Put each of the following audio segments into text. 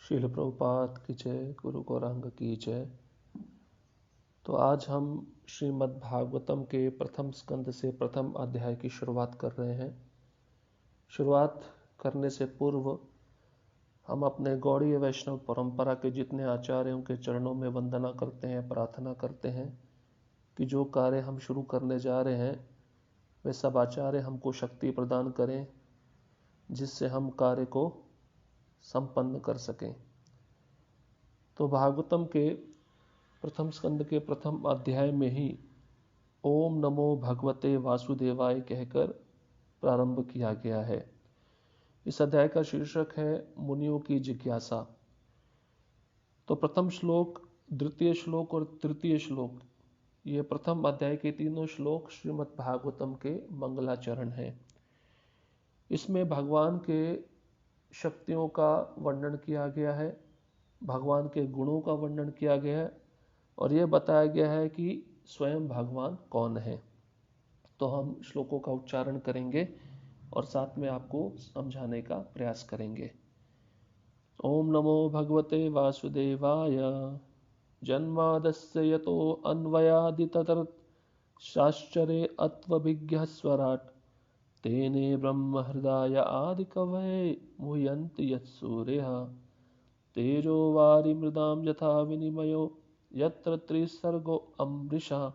श्रील प्रभुपाद की जय, गुरु गौरांग की जय। तो आज हम श्रीमद् भागवतम के प्रथम स्कंद से प्रथम अध्याय की शुरुआत कर रहे हैं। शुरुआत करने से पूर्व हम अपने गौड़ीय वैष्णव परंपरा के जितने आचार्यों के चरणों में वंदना करते हैं, प्रार्थना करते हैं कि जो कार्य हम शुरू करने जा रहे हैं वे सब आचार्य हमको शक्ति प्रदान करें जिससे हम कार्य को संपन्न कर सकें। तो भागवतम के प्रथम स्कंद के प्रथम अध्याय में ही ओम नमो भगवते वासुदेवाय कहकर प्रारंभ किया गया है। इस अध्याय का शीर्षक है मुनियों की जिज्ञासा। तो प्रथम श्लोक, द्वितीय श्लोक और तृतीय श्लोक, ये प्रथम अध्याय के तीनों श्लोक श्रीमद् भागवतम के मंगलाचरण हैं। इसमें भगवान के शक्तियों का वर्णन किया गया है, भगवान के गुणों का वर्णन किया गया है और यह बताया गया है कि स्वयं भगवान कौन है। तो हम श्लोकों का उच्चारण करेंगे और साथ में आपको समझाने का प्रयास करेंगे। ओम नमो भगवते वासुदेवाय। जन्मादस्य यतो अन्वयादिततरशाश्चर्ये अत्वभिज्ञः स्वराट् तेने ब्रह्म हृदय आदिकवये मुह्यन्ति यत्सूर्यः तेजो वारिमृदां यथा विनिमयो यत्र त्रिसर्गो अमृषा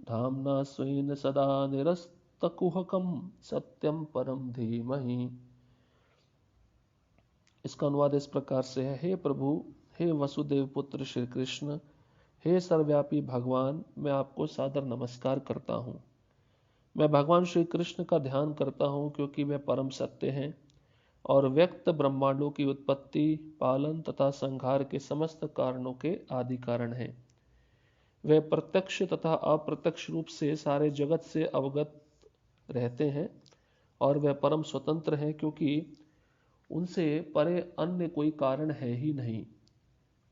धाम्ना स्वेन सदा निरस्तकुहकं सत्यं परं धीमहि। इसका अनुवाद इस प्रकार से है। हे प्रभु, हे वसुदेव पुत्र श्री कृष्ण, हे सर्वव्यापी भगवान, मैं आपको सादर नमस्कार करता हूँ। मैं भगवान श्री कृष्ण का ध्यान करता हूँ क्योंकि वे परम सत्य हैं और व्यक्त ब्रह्मांडों की उत्पत्ति, पालन तथा संहार के समस्त कारणों के आदि कारण हैं। वे प्रत्यक्ष तथा अप्रत्यक्ष रूप से सारे जगत से अवगत रहते हैं और वे परम स्वतंत्र हैं क्योंकि उनसे परे अन्य कोई कारण है ही नहीं।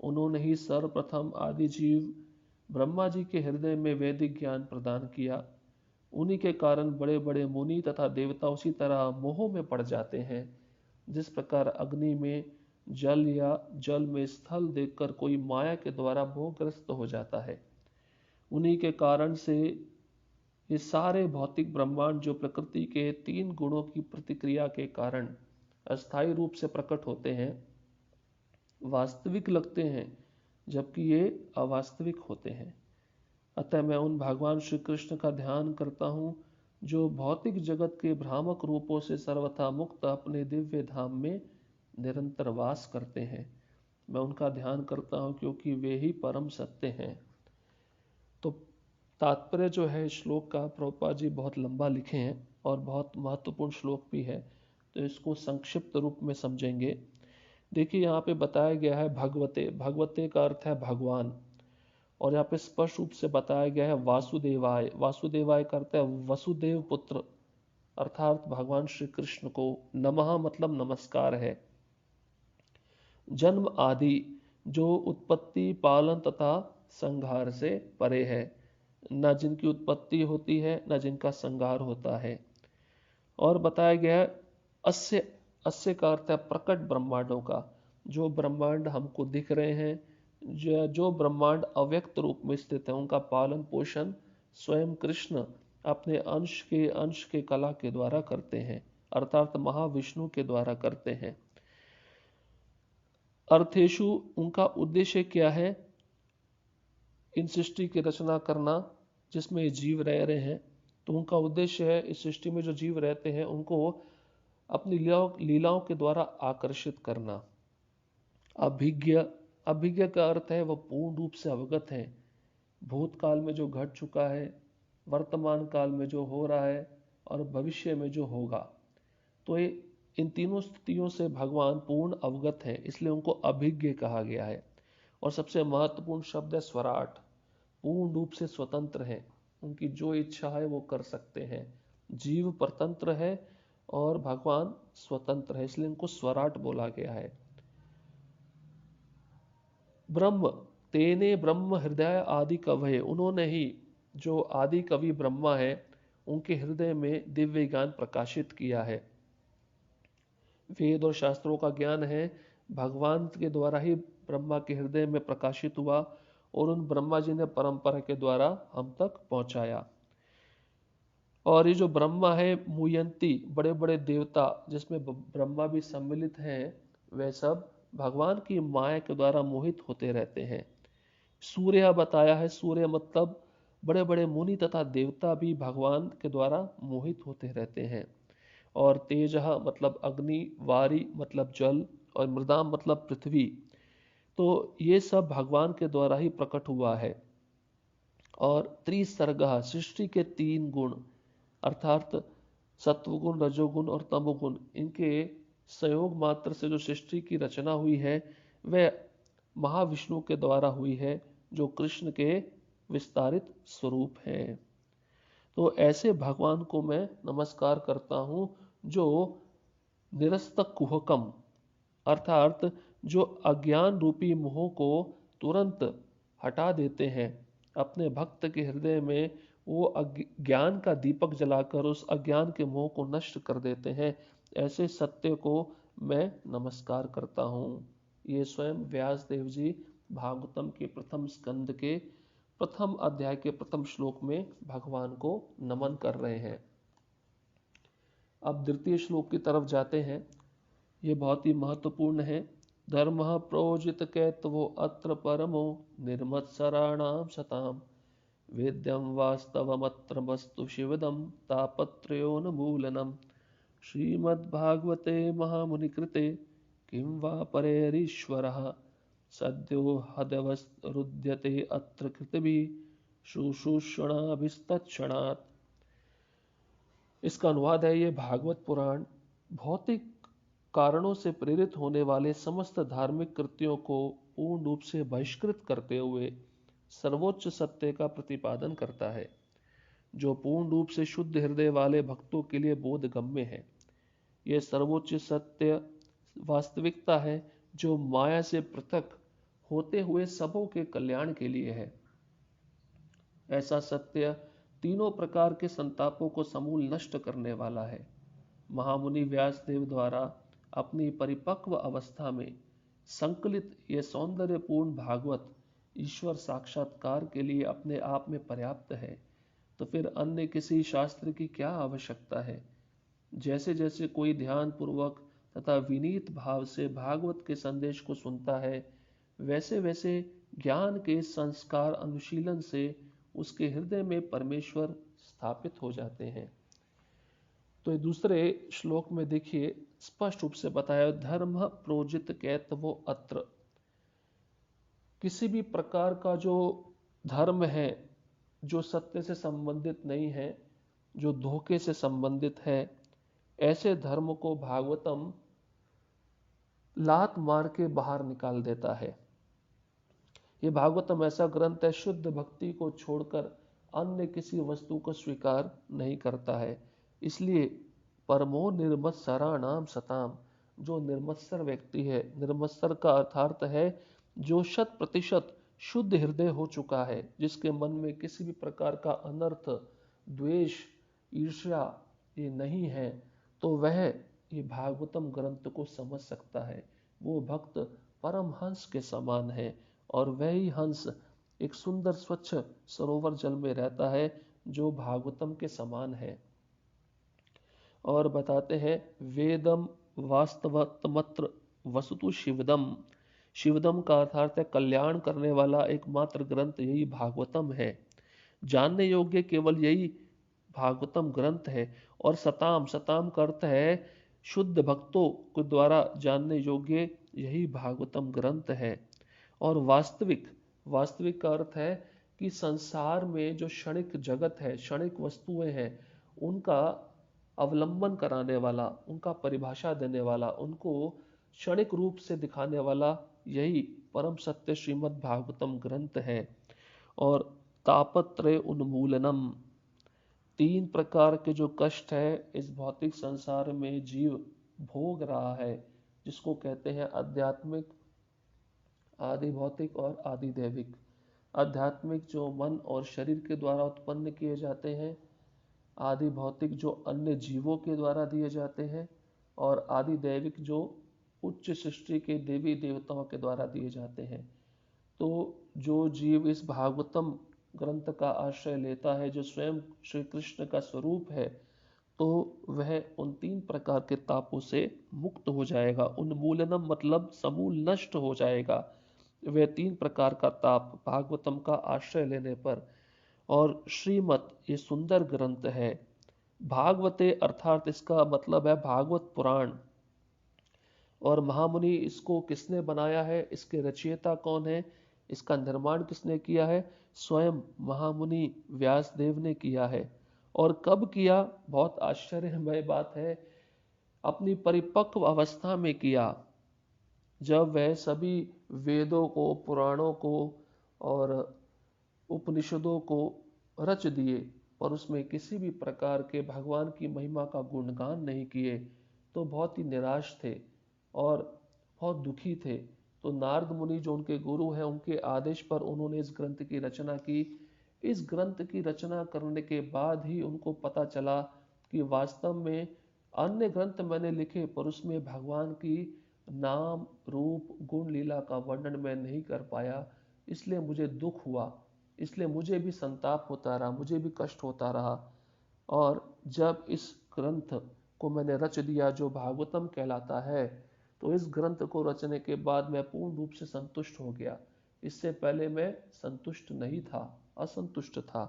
उन्होंने ही सर्वप्रथम आदि जीव ब्रह्मा जी के हृदय में वैदिक ज्ञान प्रदान किया। उन्हीं के कारण बड़े बड़े मुनि तथा देवता उसी तरह मोह में पड़ जाते हैं जिस प्रकार अग्नि में जल या जल में स्थल देखकर कोई माया के द्वारा मोहग्रस्त हो जाता है। उन्हीं के कारण से ये सारे भौतिक ब्रह्मांड जो प्रकृति के तीन गुणों की प्रतिक्रिया के कारण अस्थायी रूप से प्रकट होते हैं, वास्तविक लगते हैं जबकि ये अवास्तविक होते हैं। अतः मैं उन भगवान श्री कृष्ण का ध्यान करता हूँ जो भौतिक जगत के भ्रामक रूपों से सर्वथा मुक्त अपने दिव्य धाम में निरंतर वास करते हैं। मैं उनका ध्यान करता हूँ क्योंकि वे ही परम सत्य हैं। तो तात्पर्य जो है श्लोक का प्रभुपाद जी बहुत लंबा लिखे हैं और बहुत महत्वपूर्ण श्लोक भी है, तो इसको संक्षिप्त रूप में समझेंगे। देखिए यहाँ पे बताया गया है भगवते, भगवते का अर्थ है भगवान, और यहाँ पे स्पष्ट रूप से बताया गया है वासुदेवाय। वासुदेवाय का अर्थ है वसुदेव पुत्र, अर्थात भगवान श्री कृष्ण को। नमः मतलब नमस्कार है। जन्म आदि जो उत्पत्ति, पालन तथा संहार से परे है, न जिनकी उत्पत्ति होती है न जिनका संहार होता है। और बताया गया है अस्य, अस्य का अर्थ है प्रकट ब्रह्मांडों का। जो ब्रह्मांड हमको दिख रहे हैं, जो ब्रह्मांड अव्यक्त रूप में स्थित है, उनका पालन पोषण स्वयं कृष्ण अपने अंश के कला के द्वारा करते हैं, अर्थात महाविष्णु के द्वारा करते हैं। अर्थेषु उनका उद्देश्य क्या है? इन सृष्टि की रचना करना जिसमें जीव रह रहे हैं, तो उनका उद्देश्य है इस सृष्टि में जो जीव रहते हैं उनको अपनी लीलाओं के द्वारा आकर्षित करना। अभिज्ञ, अभिज्ञ का अर्थ है वह पूर्ण रूप से अवगत है, भूतकाल में जो घट चुका है, वर्तमान काल में जो हो रहा है और भविष्य में जो होगा। तो ये इन तीनों स्थितियों से भगवान पूर्ण अवगत है, इसलिए उनको अभिज्ञ कहा गया है। और सबसे महत्वपूर्ण शब्द है स्वराट, पूर्ण रूप से स्वतंत्र है, उनकी जो इच्छा है वो कर सकते हैं। जीव परतंत्र है और भगवान स्वतंत्र है, इसलिए उनको स्वराट बोला गया है। ब्रह्म, तेने ब्रह्म हृदय आदि कवये, उन्होंने ही जो आदि कवि ब्रह्मा है उनके हृदय में दिव्य ज्ञान प्रकाशित किया है। वेद और शास्त्रों का ज्ञान है भगवान के द्वारा ही ब्रह्मा के हृदय में प्रकाशित हुआ और उन ब्रह्मा जी ने परंपरा के द्वारा हम तक पहुंचाया। और ये जो ब्रह्मा है मुयंती, बड़े बड़े देवता जिसमें ब्रह्मा भी सम्मिलित हैं, वे सब भगवान की माया के द्वारा मोहित होते रहते हैं। सूर्य बताया है, सूर्य मतलब बड़े बड़े मुनि तथा देवता भी भगवान के द्वारा मोहित होते रहते हैं। और तेजः मतलब अग्नि, वारी मतलब जल, और मृदा मतलब पृथ्वी। तो ये सब भगवान के द्वारा ही प्रकट हुआ है। और त्रिसर्गः सृष्टि के 3 गुण अर्थात सत्वगुण, रजोगुण और तमोगुण, इनके संयोग मात्र से जो सृष्टि की रचना हुई है वह महाविष्णु के द्वारा हुई है, जो कृष्ण के विस्तारित स्वरूप है। तो ऐसे भगवान को मैं नमस्कार करता हूँ जो निरस्तक कुहकम अर्थात जो अज्ञान रूपी मोह को तुरंत हटा देते हैं। अपने भक्त के हृदय में वो ज्ञान का दीपक जलाकर उस अज्ञान के मोह को नष्ट कर देते हैं। ऐसे सत्य को मैं नमस्कार करता हूँ। ये स्वयं व्यास देव जी भागवतम के प्रथम स्कंद के प्रथम अध्याय के प्रथम श्लोक में भगवान को नमन कर रहे हैं। अब द्वितीय श्लोक की तरफ जाते हैं। ये बहुत ही महत्वपूर्ण है। धर्म प्रोजित कैतवो अत्र परमो निर्मत्सराणाम सताम वेद्यम वास्तवमत्र वस्तु शिवदम तापत्रयोन्मूलनम श्रीमद्भागवते महामुनिकृते किं वा परेरीश्वरः सद्यो हदवरुध्यते अत्र कृतिभिः शुश्रूषणाभिस्तत्क्षणात्। इसका अनुवाद है, ये भागवत पुराण भौतिक कारणों से प्रेरित होने वाले समस्त धार्मिक कृत्यों को पूर्ण रूप से बहिष्कृत करते हुए सर्वोच्च सत्य का प्रतिपादन करता है, जो पूर्ण रूप से शुद्ध हृदय वाले भक्तों के लिए बोधगम्य है। यह सर्वोच्च सत्य वास्तविकता है जो माया से पृथक होते हुए सबों के कल्याण के लिए है। ऐसा सत्य तीनों प्रकार के संतापों को समूल नष्ट करने वाला है। महामुनि व्यासदेव द्वारा अपनी परिपक्व अवस्था में संकलित यह सौंदर्यपूर्ण भागवत ईश्वर साक्षात्कार के लिए अपने आप में पर्याप्त है, तो फिर अन्य किसी शास्त्र की क्या आवश्यकता है। जैसे जैसे कोई ध्यान पूर्वक तथा विनीत भाव से भागवत के संदेश को सुनता है, वैसे वैसे ज्ञान के संस्कार अनुशीलन से उसके हृदय में परमेश्वर स्थापित हो जाते हैं। तो दूसरे श्लोक में देखिए स्पष्ट रूप से बताया, धर्म प्रोजित कैतवो अत्र। किसी भी प्रकार का जो धर्म है जो सत्य से संबंधित नहीं है, जो धोखे से संबंधित है, ऐसे धर्म को भागवतम लात मार के बाहर निकाल देता है। ये भागवतम ऐसा ग्रंथ है शुद्ध भक्ति को छोड़कर अन्य किसी वस्तु को स्वीकार नहीं करता है। इसलिए परमो निर्मत्सराणाम सताम, जो निर्मत्सर व्यक्ति है, निर्मत्सर का अर्थात है जो 100% शुद्ध हृदय हो चुका है, जिसके मन में किसी भी प्रकार का अनर्थ, द्वेष, ईर्ष्या ये नहीं है, तो वह ये भागवतम ग्रंथ को समझ सकता है। वो भक्त परमहंस के समान है और वही हंस एक सुंदर स्वच्छ सरोवर जल में रहता है जो भागवतम के समान है। और बताते हैं, वेदम वास्तवतमत्र वसुतु शिवदम। शिवदम का अर्थात है कल्याण करने वाला एकमात्र ग्रंथ यही भागवतम है। जानने योग्य केवल यही भागवतम ग्रंथ है। और सताम, सताम का अर्थ है शुद्ध भक्तों के द्वारा जानने योग्य यही भागवतम ग्रंथ है। और वास्तविक, वास्तविक का अर्थ है कि संसार में जो क्षणिक जगत है, क्षणिक वस्तुएं हैं, उनका अवलंबन कराने वाला, उनका परिभाषा देने वाला, उनको क्षणिक रूप से दिखाने वाला यही परम सत्य श्रीमद् भागवतम ग्रंथ है। और तापत्रय उन्मूलनम, 3 प्रकार के जो कष्ट है इस भौतिक संसार में जीव भोग रहा है, जिसको कहते हैं आध्यात्मिक, आदि भौतिक और आदि दैविक। आध्यात्मिक जो मन और शरीर के द्वारा उत्पन्न किए जाते हैं, आदि भौतिक जो अन्य जीवों के द्वारा दिए जाते हैं, और आदि दैविक जो उच्च सृष्टि के देवी देवताओं के द्वारा दिए जाते हैं। तो जो जीव इस भागवतम ग्रंथ का आश्रय लेता है, जो स्वयं श्री कृष्ण का स्वरूप है, तो वह उन 3 प्रकार के तापों से मुक्त हो जाएगा। उन्मूलनम मतलब समूल नष्ट हो जाएगा वह 3 प्रकार का ताप भागवतम का आश्रय लेने पर। और श्रीमत ये सुंदर ग्रंथ है। भागवते अर्थात इसका मतलब है भागवत पुराण। और महामुनि इसको किसने बनाया है, इसके रचयिता कौन है, इसका निर्माण किसने किया है? स्वयं महामुनि व्यासदेव ने किया है। और कब किया? बहुत आश्चर्यमय बात है, अपनी परिपक्व अवस्था में किया, जब वह सभी वेदों को, पुराणों को और उपनिषदों को रच दिए और उसमें किसी भी प्रकार के भगवान की महिमा का गुणगान नहीं किए, तो बहुत ही निराश थे और बहुत दुखी थे। तो नारद मुनि जो उनके गुरु हैं, उनके आदेश पर उन्होंने इस ग्रंथ की रचना की। इस ग्रंथ की रचना करने के बाद ही उनको पता चला कि वास्तव में अन्य ग्रंथ मैंने लिखे पर उसमें भगवान की नाम रूप गुण लीला का वर्णन मैं नहीं कर पाया, इसलिए मुझे दुख हुआ, इसलिए मुझे भी संताप होता रहा, मुझे भी कष्ट होता रहा। और जब इस ग्रंथ को मैंने रच दिया जो भागवतम कहलाता है, तो इस ग्रंथ को रचने के बाद मैं पूर्ण रूप से संतुष्ट हो गया। इससे पहले मैं संतुष्ट नहीं था, असंतुष्ट था।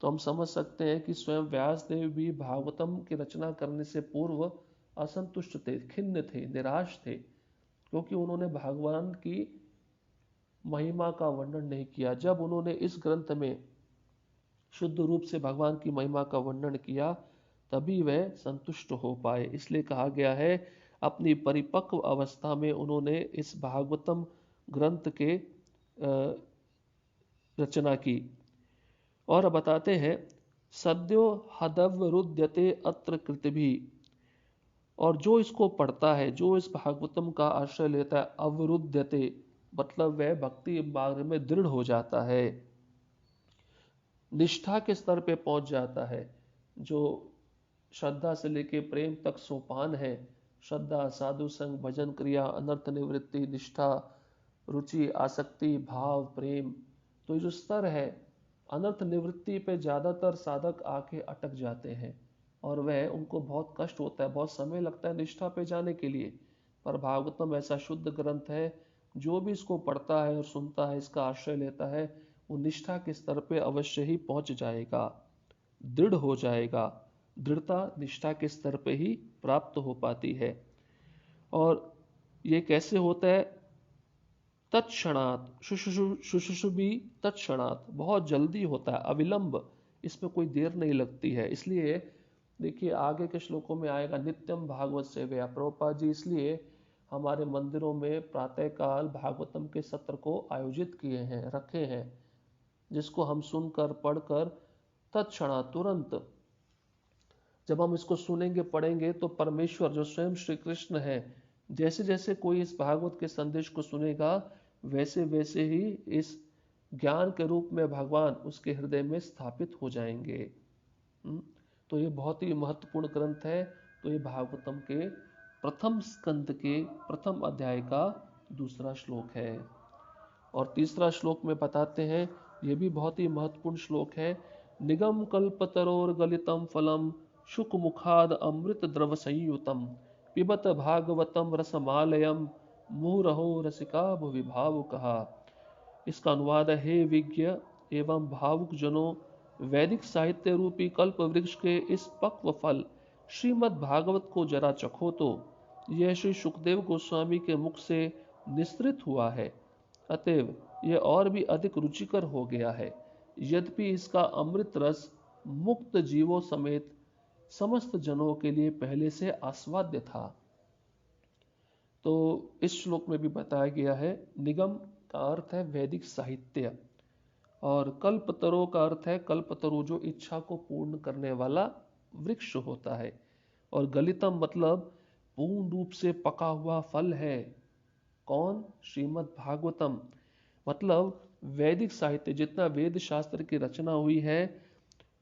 तो हम समझ सकते हैं कि स्वयं व्यासदेव भी भागवतम की रचना करने से पूर्व असंतुष्ट थे, खिन्न थे, निराश थे, क्योंकि उन्होंने भगवान की महिमा का वर्णन नहीं किया। जब उन्होंने इस ग्रंथ में शुद्ध रूप से भगवान की महिमा का वर्णन किया, तभी वह संतुष्ट हो पाए। इसलिए कहा गया है, अपनी परिपक्व अवस्था में उन्होंने इस भागवतम ग्रंथ के रचना की। और बताते हैं, सद्यो हदवरुद्यते अत्र कृतिभी। और जो इसको पढ़ता है, जो इस भागवतम का आश्रय लेता है, अवरुद्यते मतलब वह भक्ति मार्ग में दृढ़ हो जाता है, निष्ठा के स्तर पे पहुंच जाता है। जो श्रद्धा से लेके प्रेम तक सोपान है, श्रद्धा, साधु संग, भजन क्रिया, अनर्थ निवृत्ति, निष्ठा, रुचि, आसक्ति, भाव, प्रेम। तो ये जो स्तर है, अनर्थ निवृत्ति पे ज्यादातर साधक आके अटक जाते हैं और वह उनको बहुत कष्ट होता है, बहुत समय लगता है निष्ठा पे जाने के लिए। पर भागवतम ऐसा शुद्ध ग्रंथ है, जो भी इसको पढ़ता है और सुनता है, इसका आश्रय लेता है, वो निष्ठा के स्तर पे अवश्य ही पहुंच जाएगा, दृढ़ हो जाएगा। दृढ़ता निष्ठा के स्तर पे ही प्राप्त हो पाती है। और ये कैसे होता है? तत्क्षणात, शुशुषुभि तत्क्षणात, बहुत जल्दी होता है, अविलंब, इसमें कोई देर नहीं लगती है। इसलिए देखिए आगे के श्लोकों में आएगा, नित्यम भागवत सेवया। प्रभुपाद जी इसलिए हमारे मंदिरों में प्रातःकाल भागवतम के सत्र को आयोजित किए हैं, रखे हैं, जिसको हम सुनकर पढ़कर तत्क्षणात, तुरंत जब हम इसको सुनेंगे पढ़ेंगे, तो परमेश्वर जो स्वयं श्री कृष्ण है, जैसे जैसे कोई इस भागवत के संदेश को सुनेगा, वैसे वैसे ही इस ज्ञान के रूप में भगवान उसके हृदय में स्थापित हो जाएंगे। तो ये बहुत ही महत्वपूर्ण ग्रंथ है। तो ये भागवतम के प्रथम स्कंद के प्रथम अध्याय का दूसरा श्लोक है। और तीसरा श्लोक में बताते हैं, ये भी बहुत ही महत्वपूर्ण श्लोक है। निगम कल्पतरोर गलितम फलम शुक मुखाद अमृत द्रव संयुतम पिबत भागवतम रसमालयम मुहुरहो रसिका भुवि भावुकहा। इसका अनुवाद है, हे विज्ञ एवं भावुक जनों, वैदिक साहित्य रूपी कल्प वृक्ष के इस पक्व फल श्रीमद् भागवत को जरा चखो तो। यह श्री सुखदेव गोस्वामी के मुख से निस्तृत हुआ है, अतएव यह और भी अधिक रुचिकर हो गया है। यद्यपि इसका अमृत रस मुक्त जीवों समेत समस्त जनों के लिए पहले से आस्वाद्य था। तो इस श्लोक में भी बताया गया है, निगम का अर्थ है वैदिक साहित्य, और कल्पतरो का अर्थ है कल्पतरु, जो इच्छा को पूर्ण करने वाला वृक्ष होता है। और गलितम मतलब पूर्ण रूप से पका हुआ फल है। कौन? श्रीमद् भागवतम। मतलब वैदिक साहित्य, जितना वेद शास्त्र की रचना हुई है,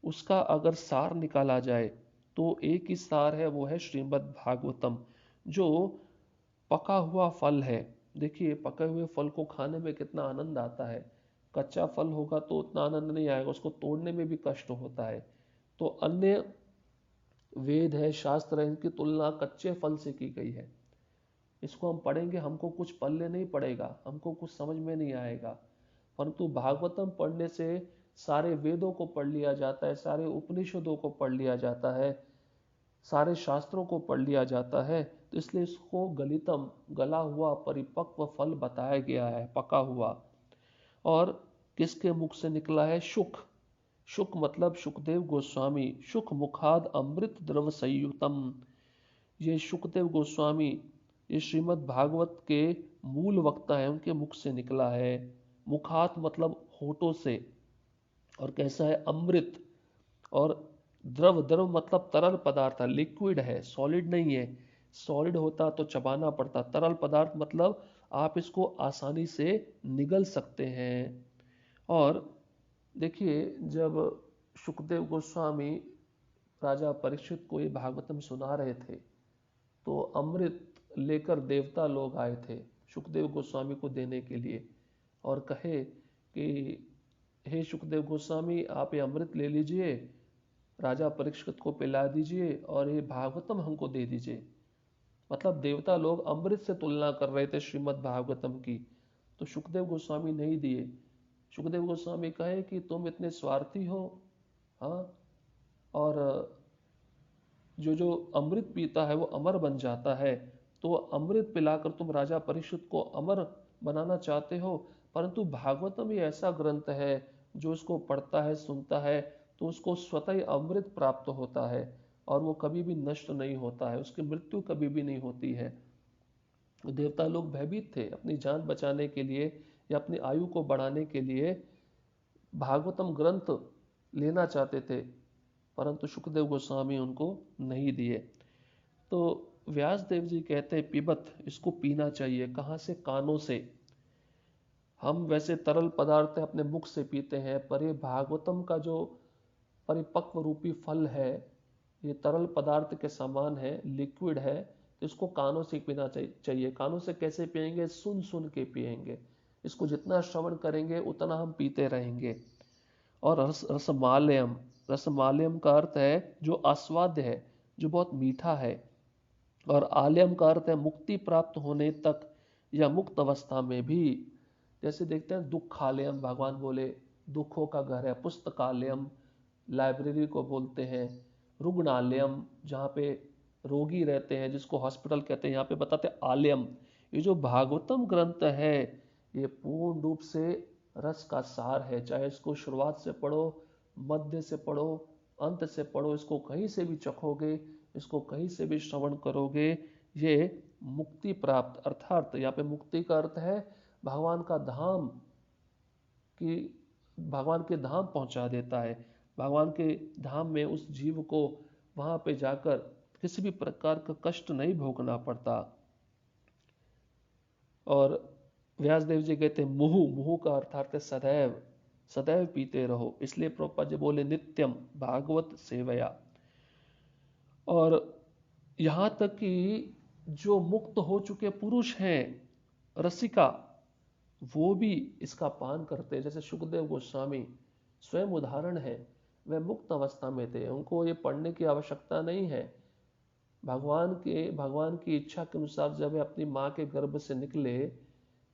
उसका अगर सार निकाला जाए तो एक ही सार है, वो है श्रीमद् भागवतम, जो पका हुआ फल है। देखिए पके हुए फल को खाने में कितना आनंद आता है। कच्चा फल होगा तो उतना आनंद नहीं आएगा, उसको तोड़ने में भी कष्ट होता है। तो अन्य वेद है, शास्त्र है, इनकी तुलना कच्चे फल से की गई है। इसको हम पढ़ेंगे, हमको कुछ पल्ले नहीं पड़ेगा, हमको कुछ समझ में नहीं आएगा, परंतु भागवतम पढ़ने से सारे वेदों को पढ़ लिया जाता है, सारे उपनिषदों को पढ़ लिया जाता है, सारे शास्त्रों को पढ़ लिया जाता है। तो इसलिए इसको गलितम, गला हुआ परिपक्व फल बताया गया है, पका हुआ। और किसके मुख से निकला है? शुक। शुक मतलब सुखदेव गोस्वामी। शुक मुखाद अमृत द्रव संयुतम। ये सुखदेव गोस्वामी, ये श्रीमद् भागवत के मूल वक्ता है, उनके मुख से निकला है। मुखात मतलब होठों से। और कैसा है? अमृत। और द्रव, द्रव मतलब तरल पदार्थ है, लिक्विड है, सॉलिड नहीं है। सॉलिड होता तो चबाना पड़ता, तरल पदार्थ मतलब आप इसको आसानी से निगल सकते हैं। और देखिए जब सुखदेव गोस्वामी राजा परीक्षित को ये भागवतम सुना रहे थे तो अमृत लेकर देवता लोग आए थे सुखदेव गोस्वामी को देने के लिए, और कहे कि हे सुखदेव गोस्वामी, आप ये अमृत ले लीजिए, राजा परीक्षित को पिला दीजिए और ये भागवतम हमको दे दीजिए। मतलब देवता लोग अमृत से तुलना कर रहे थे श्रीमद् भागवतम की, तो सुखदेव गोस्वामी नहीं दिए। सुखदेव गोस्वामी कहे कि तुम इतने स्वार्थी हो, हाँ, और जो जो अमृत पीता है वो अमर बन जाता है, तो अमृत पिलाकर तुम राजा परीक्षित को अमर बनाना चाहते हो, परंतु भागवतम ये ऐसा ग्रंथ है जो इसको पढ़ता है, सुनता है, तो उसको स्वतः ही अमृत प्राप्त होता है और वो कभी भी नष्ट नहीं होता है, उसकी मृत्यु कभी भी नहीं होती है। देवता लोग भयभीत थे, अपनी जान बचाने के लिए या अपनी आयु को बढ़ाने के लिए भागवतम ग्रंथ लेना चाहते थे, परंतु सुखदेव गोस्वामी उनको नहीं दिए। तो व्यास देव जी कहते हैं पिबत, इसको पीना चाहिए। कहाँ से? कानों से। हम वैसे तरल पदार्थ अपने मुख से पीते हैं, पर ये भागवतम का जो परिपक्व रूपी फल है ये तरल पदार्थ के समान है, लिक्विड है, तो इसको कानों से पीना चाहिए। कानों से कैसे पिएंगे? सुन सुन के पिएंगे। इसको जितना श्रवण करेंगे उतना हम पीते रहेंगे। और रसमालयम, रसमालयम का अर्थ है जो आस्वाद्य है, जो बहुत मीठा है। और आलयम का अर्थ है मुक्ति प्राप्त होने तक या मुक्त अवस्था में भी। जैसे देखते हैं दुखालयम, भगवान बोले दुखों का घर है। पुस्तकालयम, लाइब्रेरी को बोलते हैं। रुग्णालयम, जहाँ पे रोगी रहते हैं, जिसको हॉस्पिटल कहते हैं, यहाँ पे बताते हैं आलयम। ये जो भागवतम ग्रंथ है ये पूर्ण रूप से रस का सार है। चाहे इसको शुरुआत से पढ़ो, मध्य से पढ़ो, अंत से पढ़ो, इसको कहीं से भी चखोगे, इसको कहीं से भी श्रवण करोगे, ये मुक्ति प्राप्त, अर्थात यहाँ पे मुक्ति का अर्थ है भगवान का धाम, कि भगवान के धाम पहुंचा देता है। भगवान के धाम में उस जीव को वहां पे जाकर किसी भी प्रकार का कष्ट नहीं भोगना पड़ता। और व्यासदेव जी कहते हैं मुहु, मुहु का अर्थात है सदैव, सदैव पीते रहो। इसलिए प्रभुपाद जी बोले नित्यम भागवत सेवया। और यहाँ तक कि जो मुक्त हो चुके पुरुष हैं, रसिका, वो भी इसका पान करते हैं। जैसे सुखदेव गोस्वामी स्वयं उदाहरण है, वह मुक्त अवस्था में थे, उनको ये पढ़ने की आवश्यकता नहीं है। भगवान की इच्छा के अनुसार जब वे अपनी माँ के गर्भ से निकले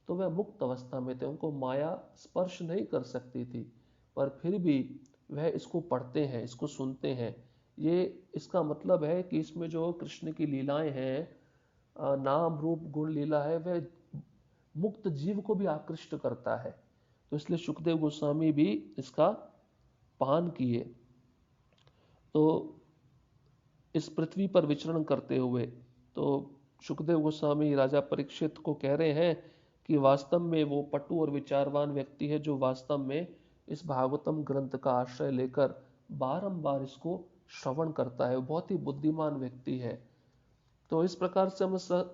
तो वह मुक्त अवस्था में थे, उनको माया स्पर्श नहीं कर सकती थी, पर फिर भी वह इसको पढ़ते हैं, इसको सुनते हैं। ये इसका मतलब है कि इसमें जो कृष्ण की लीलाएं हैं, नाम रूप गुण लीला है, वह मुक्त जीव को भी आकृष्ट करता है। तो इसलिए सुखदेव गोस्वामी भी इसका पान किए। तो इस पृथ्वी पर विचरण करते हुए तो सुखदेव गोस्वामी राजा परीक्षित को कह रहे हैं कि वास्तव में वो पटु और विचारवान व्यक्ति है जो वास्तव में इस भागवतम ग्रंथ का आश्रय लेकर बारंबार इसको श्रवण करता है, वो बहुत ही बुद्धिमान व्यक्ति है। तो इस प्रकार से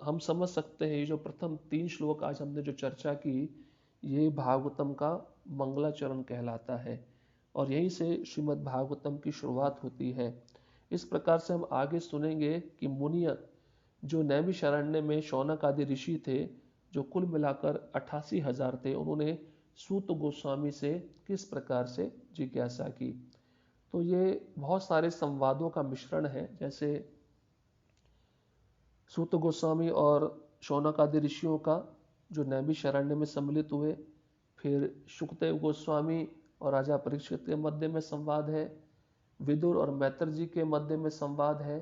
हम समझ सकते हैं ये जो प्रथम 3 श्लोक आज हमने जो चर्चा की, ये भागवतम का मंगलाचरण कहलाता है और यहीं से श्रीमद् भागवतम की शुरुआत होती है। इस प्रकार से हम आगे सुनेंगे कि मुनियन जो नैमिषारण्य में शौनक आदि ऋषि थे, जो कुल मिलाकर 88,000 थे, उन्होंने सूत गोस्वामी से किस प्रकार से जिज्ञासा की। तो ये बहुत सारे संवादों का मिश्रण है। जैसे सूत गोस्वामी और शौनक आदि ऋषियों का जो नैमिषारण्य में सम्मिलित हुए, फिर शुकदेव गोस्वामी और राजा परीक्षित के मध्य में संवाद है, विदुर और मैत्र जी के मध्य में संवाद है।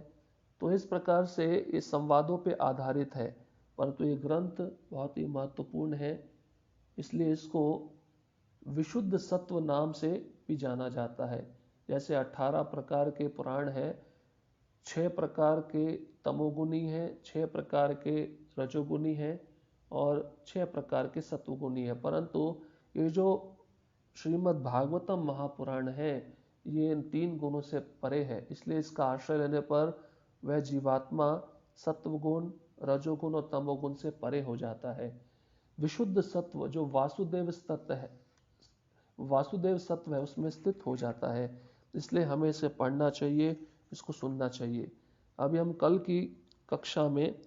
तो इस प्रकार से ये संवादों पे आधारित है, परंतु ये ग्रंथ बहुत ही महत्वपूर्ण है, इसलिए इसको विशुद्ध सत्व नाम से भी जाना जाता है। जैसे 18 प्रकार के पुराण हैं, 6 प्रकार के तमोगुणी हैं, 6 प्रकार के रजोगुणी हैं और 6 प्रकार के सत्वगुणी हैं, परंतु ये जो श्रीमद् भागवतम महापुराण है, ये इन 3 गुणों से परे है। इसलिए इसका आश्रय लेने पर वह जीवात्मा सत्वगुण, रजोगुण और तमोगुण से परे हो जाता है। विशुद्ध सत्व जो वासुदेव सत्व है, वासुदेव सत्व है, उसमें स्थित हो जाता है। इसलिए हमें इसे पढ़ना चाहिए, इसको सुनना चाहिए। अभी हम कल की कक्षा में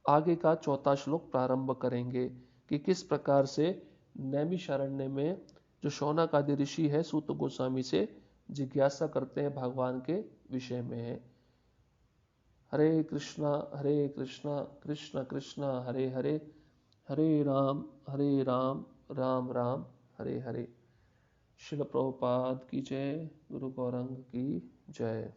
आगे का 4था श्लोक प्रारंभ करेंगे कि किस प्रकार से नैमिषारण्य में जो शौनक आदि ऋषि है सूत गोस्वामी से जिज्ञासा करते हैं भगवान के विषय में है। हरे कृष्णा कृष्ण कृष्ण हरे हरे, हरे राम राम राम हरे हरे। शिल प्रभुपाद की जय, गुरु गौरंग की जय।